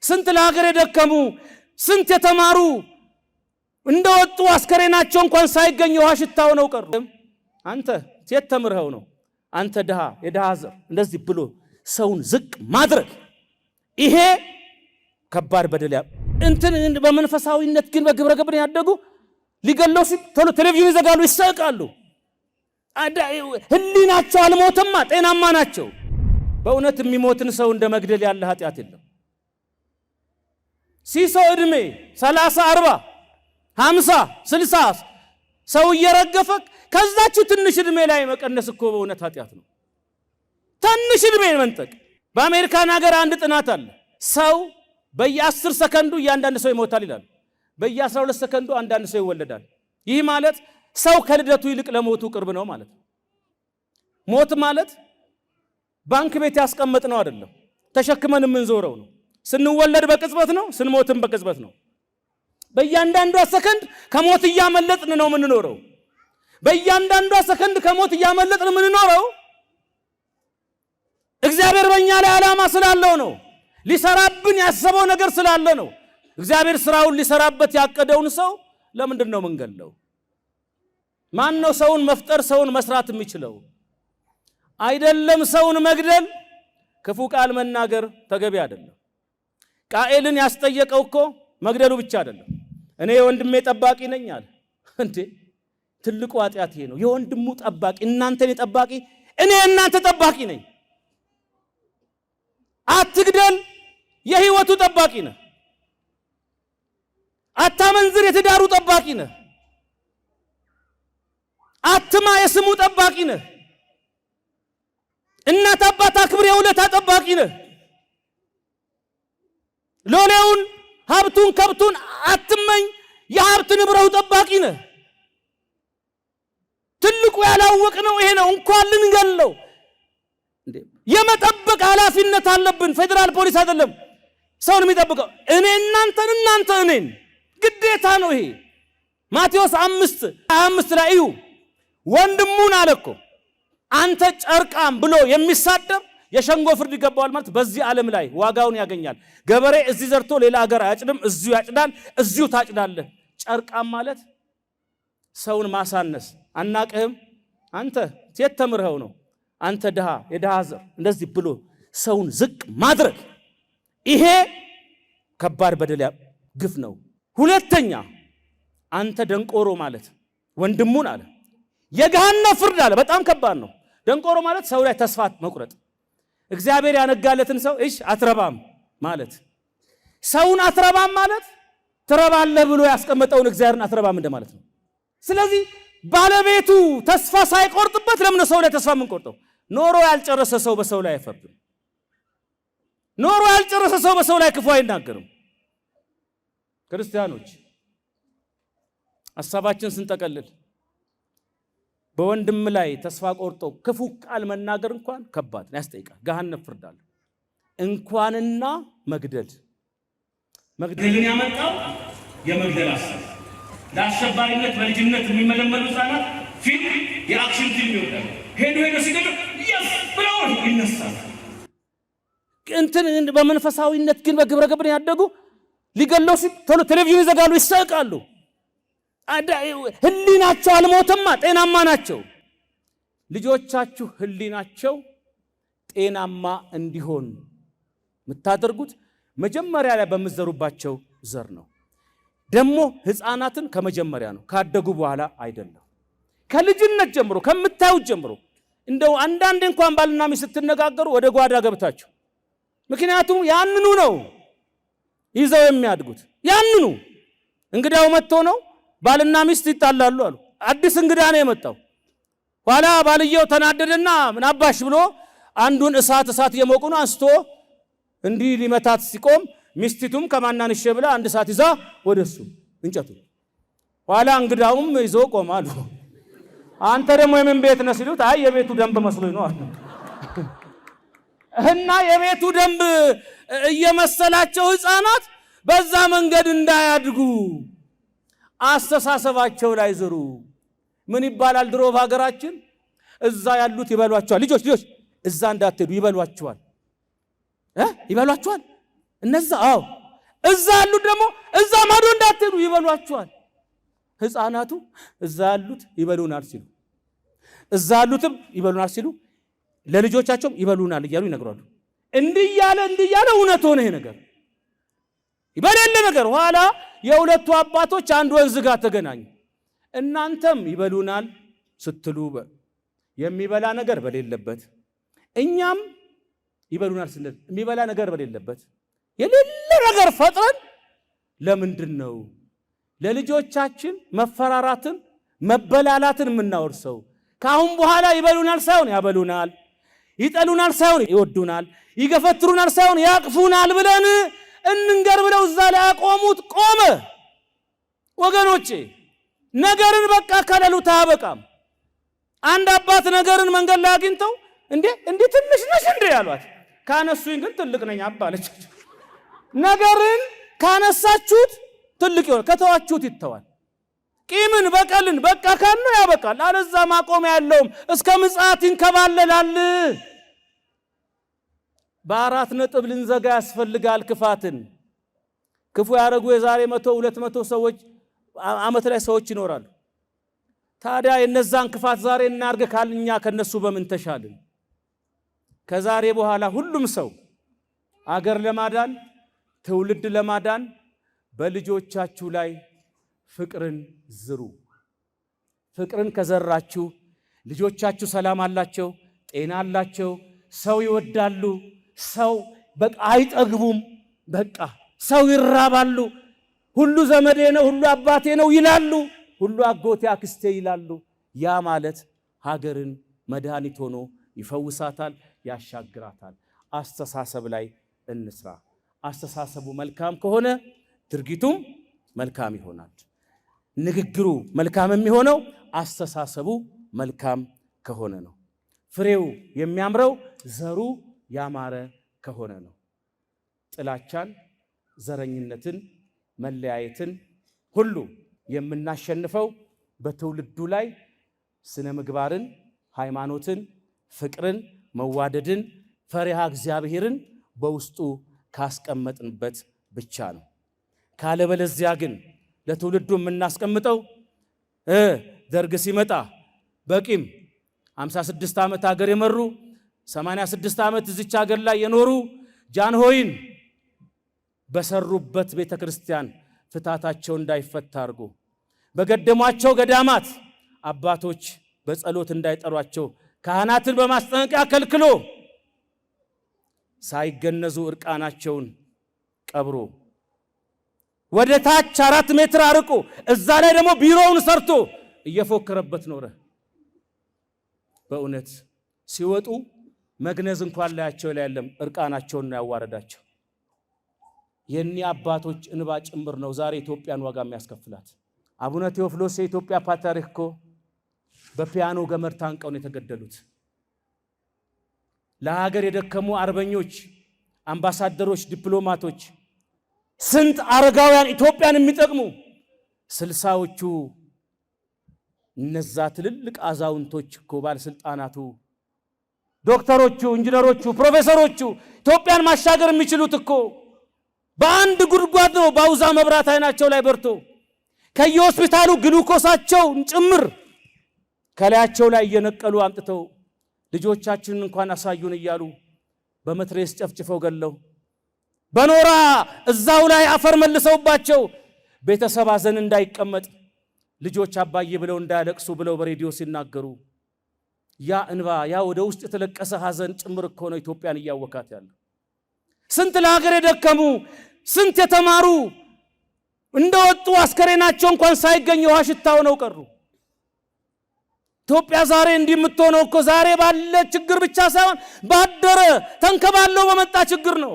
ስንት ለሀገር የደከሙ ስንት የተማሩ እንደወጡ አስከሬናቸው እንኳን ሳይገኝ ውሃ ሽታው ነው ቀሩ። አንተ ሴት ተምርኸው ነው አንተ ድሃ የድሃ ዘር እንደዚህ ብሎ ሰውን ዝቅ ማድረግ ይሄ ከባድ በደል እንትን በመንፈሳዊነት ግን በግብረ ገብን ያደጉ ሊገለው ቶሎ ቴሌቪዥን ይዘጋሉ ይሳቃሉ። ህሊናቸው አልሞተማ ጤናማ ናቸው። በእውነት የሚሞትን ሰው እንደ መግደል ያለ ኃጢአት የለም። ሲሶ እድሜ 30 40 50 60 ሰው እየረገፈ ከዛች ትንሽ እድሜ ላይ መቀነስ እኮ በእውነት ኃጢአት ነው። ትንሽ እድሜ መንጠቅ። በአሜሪካን ሀገር አንድ ጥናት አለ። ሰው በየ10 ሰከንዱ እያንዳንዱ ሰው ይሞታል ይላል። በየ12 ሰከንዱ አንዳንድ ሰው ይወለዳል። ይህ ማለት ሰው ከልደቱ ይልቅ ለሞቱ ቅርብ ነው ማለት ነው። ሞት ማለት ባንክ ቤት ያስቀመጥ ነው አይደለም፣ ተሸክመን የምንዞረው ነው። ስንወለድ በቅጽበት ነው፣ ስንሞትም በቅጽበት ነው። በእያንዳንዷ ሰከንድ ከሞት እያመለጥን ነው የምንኖረው። በእያንዳንዷ ሰከንድ ከሞት እያመለጥን የምንኖረው እግዚአብሔር በእኛ ላይ ዓላማ ስላለው ነው። ሊሰራብን ያሰበው ነገር ስላለ ነው። እግዚአብሔር ስራውን ሊሰራበት ያቀደውን ሰው ለምንድን ነው የምንገለው? ማን ነው ሰውን መፍጠር ሰውን መስራት የሚችለው? አይደለም ሰውን መግደል፣ ክፉ ቃል መናገር ተገቢ አይደለም። ቃኤልን ያስጠየቀው እኮ መግደሉ ብቻ አይደለም። እኔ የወንድሜ ጠባቂ ነኝ አለ። እንዴ ትልቁ ኃጢአት ይሄ ነው። የወንድሙ ጠባቂ፣ እናንተን ጠባቂ፣ እኔ እናንተ ጠባቂ ነኝ። አትግደል፣ የህይወቱ ጠባቂ ነህ። አታመንዝር፣ የትዳሩ ጠባቂ ነህ። አትማ፣ የስሙ ጠባቂ ነህ። እናት አባት አክብር፣ የውለታ ጠባቂ ነህ። ሎሌውን ሀብቱን ከብቱን አትመኝ፣ የሀብት ንብረቱ ጠባቂ ነህ። ትልቁ ያላወቅነው ይሄ ነው። እንኳን ልንገለው የመጠበቅ ኃላፊነት አለብን። ፌደራል ፖሊስ አይደለም ሰውን የሚጠብቀው፣ እኔ እናንተን፣ እናንተ እኔን። ግዴታ ነው ይሄ። ማቴዎስ 5:25 ላይ እዩ። ወንድሙን አለኮ አንተ ጨርቃም ብሎ የሚሳደብ የሸንጎ ፍርድ ይገባዋል ማለት በዚህ ዓለም ላይ ዋጋውን ያገኛል። ገበሬ እዚህ ዘርቶ ሌላ ሀገር አያጭድም፣ እዚሁ ያጭዳል፣ እዚሁ ታጭዳለህ። ጨርቃም ማለት ሰውን ማሳነስ። አናቅህም አንተ ሴት ተምርኸው ነው አንተ ድሃ የድሃ ዘር እንደዚህ ብሎ ሰውን ዝቅ ማድረግ ይሄ ከባድ በደል ግፍ ነው። ሁለተኛ አንተ ደንቆሮ ማለት ወንድሙን አለ የገሃነም ፍርድ አለ። በጣም ከባድ ነው። ደንቆሮ ማለት ሰው ላይ ተስፋ መቁረጥ፣ እግዚአብሔር ያነጋለትን ሰው እሺ አትረባም ማለት። ሰውን አትረባም ማለት ትረባለህ ብሎ ያስቀመጠውን እግዚአብሔርን አትረባም እንደማለት ነው። ስለዚህ ባለቤቱ ተስፋ ሳይቆርጥበት ለምን ሰው ላይ ተስፋ የምንቆርጠው? ኖሮ ያልጨረሰ ሰው በሰው ላይ አይፈርድም። ኖሮ ያልጨረሰ ሰው በሰው ላይ ክፉ አይናገርም። ክርስቲያኖች ሐሳባችን ስንጠቀልል በወንድም ላይ ተስፋ ቆርጦ ክፉ ቃል መናገር እንኳን ከባድ ነው፣ ያስጠይቃል። ገሃነም ፍርድ አለ። እንኳንና መግደልን ያመጣው የመግደል ሐሳብ ለአሸባሪነት በልጅነት የሚመለመሉ ህፃናት ፊልም የአክሽን ፊልም ይወዳሉ። ሄዶ ሲገዱ ይስ ብለው ይነሳሉ። እንትን በመንፈሳዊነት ግን በግብረ ገብን ያደጉ ሊገለው ቶሎ ቴሌቪዥን ይዘጋሉ ይሳቃሉ። ህሊናቸው አልሞተማ ጤናማ ናቸው። ልጆቻችሁ ህሊናቸው ጤናማ እንዲሆን የምታደርጉት መጀመሪያ ላይ በመዘሩባቸው ዘር ነው። ደግሞ ህፃናትን ከመጀመሪያ ነው፣ ካደጉ በኋላ አይደለም። ከልጅነት ጀምሮ ከምታዩት ጀምሮ እንደው አንዳንዴ እንኳን ባልና ሚስት ስትነጋገሩ ወደ ጓዳ ገብታችሁ፣ ምክንያቱም ያንኑ ነው ይዘው የሚያድጉት። ያንኑ እንግዳው መጥቶ ነው ባልና ሚስት ይጣላሉ አሉ። አዲስ እንግዳ ነው የመጣው። ኋላ ባልየው ተናደደና ምን አባሽ ብሎ አንዱን እሳት እየሞቁ ነው አንስቶ እንዲህ ሊመታት ሲቆም ሚስቲቱም ከማናንሽ ብላ አንድ እሳት ይዛ ወደሱ እንጨቱ ኋላ እንግዳውም ይዞ ቆማሉ። አንተ ደግሞ የምን ቤት ነህ ሲሉት አይ የቤቱ ደንብ መስሎኝ ነው አለ። እና የቤቱ ደንብ እየመሰላቸው ህፃናት በዛ መንገድ እንዳያድጉ አስተሳሰባቸው ላይ ዝሩ። ምን ይባላል ድሮ በሀገራችን እዛ ያሉት ይበሏቸዋል። ልጆች እዛ እንዳትሄዱ ይበሏቸዋል። ይበሏቸዋል እነዛ እዛ ያሉት ደግሞ እዛ ማዶ እንዳትሄዱ ይበሏቸዋል። ሕፃናቱ እዛ ያሉት ይበሉናል ሲሉ እዛ ያሉትም ይበሉናል ሲሉ ለልጆቻቸውም ይበሉናል እያሉ ይነግራሉ። እንዲያለ እውነት ሆነ ይሄ ነገር ይበለለ ነገር። ኋላ የሁለቱ አባቶች አንድ ወንዝ ጋር ተገናኙ። እናንተም ይበሉናል ስትሉ የሚበላ ነገር በሌለበት እኛም ይበሉናል ስንል የሚበላ ነገር በሌለበት የሌለ ነገር ፈጥረን ለምንድን ነው ለልጆቻችን መፈራራትን መበላላትን የምናወርሰው? ካሁን በኋላ ይበሉናል ሳይሆን ያበሉናል፣ ይጠሉናል ሳይሆን ይወዱናል፣ ይገፈትሩናል ሳይሆን ያቅፉናል ብለን እንንገር ብለው እዛ ላይ አቆሙት። ቆመ። ወገኖቼ ነገርን በቃ ካለሉት አያበቃም። አንድ አባት ነገርን መንገድ ላይ አግኝተው እንዴ ትንሽ ነሽ እንዴ ያሏት፣ ካነሱኝ ግን ትልቅ ነኝ አባለች። ነገርን ካነሳችሁት ትልቅ ይሆናል፣ ከተዋችሁት ይተዋል። ቂምን በቀልን በቃ ካነ ያበቃል። አለዛ ማቆሚያ ያለውም እስከ ምጽአት ይንከባለላል። በአራት ነጥብ ልንዘጋ ያስፈልጋል ክፋትን። ክፉ ያደረጉ የዛሬ 100-200 ሰዎች ዓመት ላይ ሰዎች ይኖራሉ። ታዲያ የነዛን ክፋት ዛሬ እናርገ ካልኛ ከነሱ በምን ተሻልን? ከዛሬ በኋላ ሁሉም ሰው አገር ለማዳን ትውልድ ለማዳን በልጆቻችሁ ላይ ፍቅርን ዝሩ። ፍቅርን ከዘራችሁ ልጆቻችሁ ሰላም አላቸው፣ ጤና አላቸው፣ ሰው ይወዳሉ። ሰው በቃ አይጠግቡም። በቃ ሰው ይራባሉ። ሁሉ ዘመዴ ነው፣ ሁሉ አባቴ ነው ይላሉ፣ ሁሉ አጎቴ አክስቴ ይላሉ። ያ ማለት ሀገርን መድኃኒት ሆኖ ይፈውሳታል፣ ያሻግራታል። አስተሳሰብ ላይ እንስራ። አስተሳሰቡ መልካም ከሆነ ድርጊቱም መልካም ይሆናል። ንግግሩ መልካም የሚሆነው አስተሳሰቡ መልካም ከሆነ ነው። ፍሬው የሚያምረው ዘሩ ያማረ ከሆነ ነው። ጥላቻን፣ ዘረኝነትን፣ መለያየትን ሁሉ የምናሸንፈው በትውልዱ ላይ ስነ ምግባርን፣ ሃይማኖትን፣ ፍቅርን፣ መዋደድን፣ ፈሪሃ እግዚአብሔርን በውስጡ ካስቀመጥንበት ብቻ ነው። ካለበለዚያ ግን ለትውልዱ የምናስቀምጠው ደርግ ሲመጣ በቂም 56 ዓመት ሀገር የመሩ 86 ዓመት እዚች ሀገር ላይ የኖሩ ጃንሆይን በሰሩበት ቤተ ክርስቲያን ፍታታቸው እንዳይፈታ አድርጎ በገደሟቸው ገዳማት አባቶች በጸሎት እንዳይጠሯቸው ካህናትን በማስጠንቀቂያ ከልክሎ ሳይገነዙ እርቃናቸውን ቀብሮ ወደ ታች 4 ሜትር አርቆ እዛ ላይ ደግሞ ቢሮውን ሰርቶ እየፎከረበት ኖረ። በእውነት ሲወጡ መግነዝ እንኳን ላያቸው ላይ ያለም እርቃናቸውን ነው ያዋረዳቸው። የኒ አባቶች እንባ ጭምር ነው ዛሬ ኢትዮጵያን ዋጋ የሚያስከፍላት። አቡነ ቴዎፍሎስ የኢትዮጵያ ፓትርያርክ እኮ በፒያኖ ገመድ ታንቀው ነው የተገደሉት። ለሀገር የደከሙ አርበኞች፣ አምባሳደሮች፣ ዲፕሎማቶች ስንት አረጋውያን ኢትዮጵያን የሚጠቅሙ 60ዎቹ እነዛ ትልልቅ አዛውንቶች እኮ ባለስልጣናቱ፣ ዶክተሮቹ፣ ኢንጂነሮቹ፣ ፕሮፌሰሮቹ ኢትዮጵያን ማሻገር የሚችሉት እኮ በአንድ ጉድጓድ ነው ባውዛ መብራት አይናቸው ላይ በርቶ ከየሆስፒታሉ ግሉኮሳቸው ጭምር ከላያቸው ላይ እየነቀሉ አምጥተው ልጆቻችንን እንኳን አሳዩን እያሉ በመትሬስ ጨፍጭፈው ገለው በኖራ እዛው ላይ አፈር መልሰውባቸው ቤተሰብ ሐዘን እንዳይቀመጥ ልጆች አባዬ ብለው እንዳያለቅሱ ብለው በሬዲዮ ሲናገሩ ያ እንባ ያ ወደ ውስጥ የተለቀሰ ሐዘን ጭምር እኮ ነው ኢትዮጵያን እያወካት ያለው። ስንት ለሀገር የደከሙ ስንት የተማሩ እንደወጡ አስከሬናቸው እንኳን ሳይገኝ ውሃ ሽታ ሆነው ቀሩ። ኢትዮጵያ ዛሬ እንዲምትሆነው እኮ ዛሬ ባለ ችግር ብቻ ሳይሆን ባደረ ተንከባለው በመጣ ችግር ነው።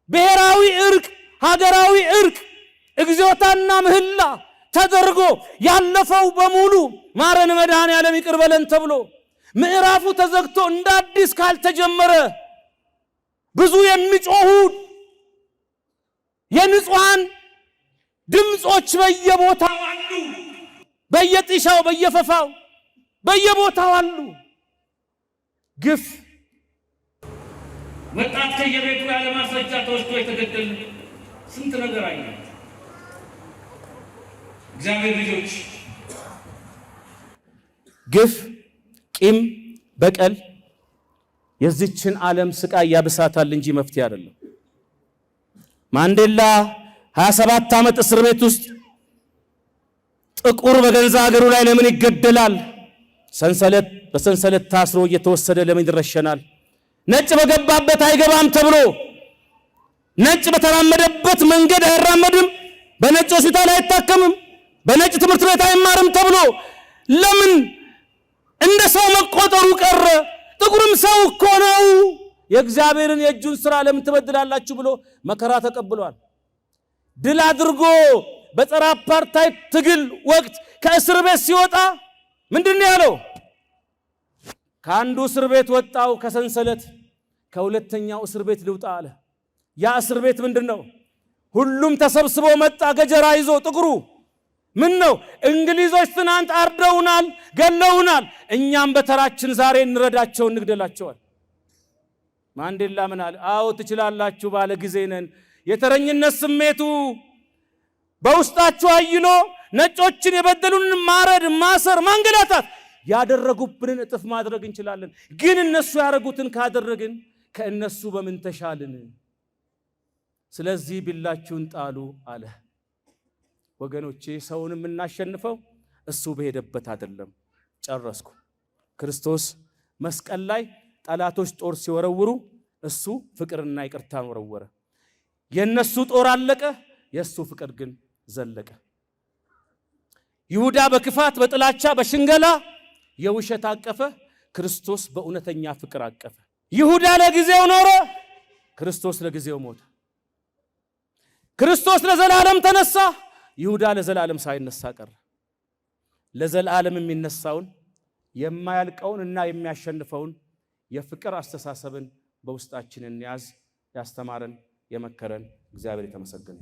ብሔራዊ እርቅ፣ ሀገራዊ እርቅ፣ እግዚኦታና ምህላ ተደርጎ ያለፈው በሙሉ ማረን መድኃኔዓለም ይቅር በለን ተብሎ ምዕራፉ ተዘግቶ እንደ አዲስ ካልተጀመረ ብዙ የሚጮሁ የንጹሃን ድምጾች በየቦታው አሉ። በየጥሻው በየፈፋው በየቦታው አሉ። ግፍ ወጣት ከየቤቱ ያለ ማስረጃ ተወስዶ የተገደሉ ስንት ነገር አይነት እግዚአብሔር ልጆች ግፍ፣ ቂም፣ በቀል የዚችን ዓለም ስቃይ ያብሳታል እንጂ መፍትሄ አይደለም። ማንዴላ 27 ዓመት እስር ቤት ውስጥ ጥቁር በገንዛ ሀገሩ ላይ ለምን ይገደላል? በሰንሰለት ታስሮ እየተወሰደ ለምን ይረሸናል? ነጭ በገባበት አይገባም ተብሎ ነጭ በተራመደበት መንገድ አይራመድም፣ በነጭ ሆስፒታል አይታከምም፣ በነጭ ትምህርት ቤት አይማርም ተብሎ ለምን እንደ ሰው መቆጠሩ ቀረ? ጥቁርም ሰው እኮ ነው። የእግዚአብሔርን የእጁን ሥራ ለምን ትበድላላችሁ ብሎ መከራ ተቀብሏል። ድል አድርጎ በጸረ አፓርታይድ ትግል ወቅት ከእስር ቤት ሲወጣ ምንድን ነው ያለው? ከአንዱ እስር ቤት ወጣው ከሰንሰለት፣ ከሁለተኛው እስር ቤት ልውጣ አለ። ያ እስር ቤት ምንድን ነው? ሁሉም ተሰብስቦ መጣ ገጀራ ይዞ። ጥቁሩ ምን ነው? እንግሊዞች ትናንት አርደውናል፣ ገለውናል፣ እኛም በተራችን ዛሬ እንረዳቸው፣ እንግደላቸዋል። ማንዴላ ምን አለ? አዎ ትችላላችሁ፣ ባለ ጊዜ ነን። የተረኝነት ስሜቱ በውስጣችሁ አይሎ ነጮችን የበደሉን ማረድ፣ ማሰር፣ ማንገላታት ያደረጉብንን እጥፍ ማድረግ እንችላለን። ግን እነሱ ያደረጉትን ካደረግን ከእነሱ በምን ተሻልን? ስለዚህ ቢላችሁን ጣሉ አለ። ወገኖቼ ሰውን የምናሸንፈው እሱ በሄደበት አይደለም። ጨረስኩ። ክርስቶስ መስቀል ላይ ጠላቶች ጦር ሲወረውሩ እሱ ፍቅርና ይቅርታን ወረወረ። የነሱ ጦር አለቀ፣ የሱ ፍቅር ግን ዘለቀ። ይሁዳ በክፋት በጥላቻ በሽንገላ የውሸት አቀፈ፣ ክርስቶስ በእውነተኛ ፍቅር አቀፈ። ይሁዳ ለጊዜው ኖረ፣ ክርስቶስ ለጊዜው ሞተ። ክርስቶስ ለዘላለም ተነሳ፣ ይሁዳ ለዘላለም ሳይነሳ ቀረ። ለዘላለም የሚነሳውን የማያልቀውን እና የሚያሸንፈውን የፍቅር አስተሳሰብን በውስጣችን እንያዝ። ያስተማረን የመከረን እግዚአብሔር የተመሰገነ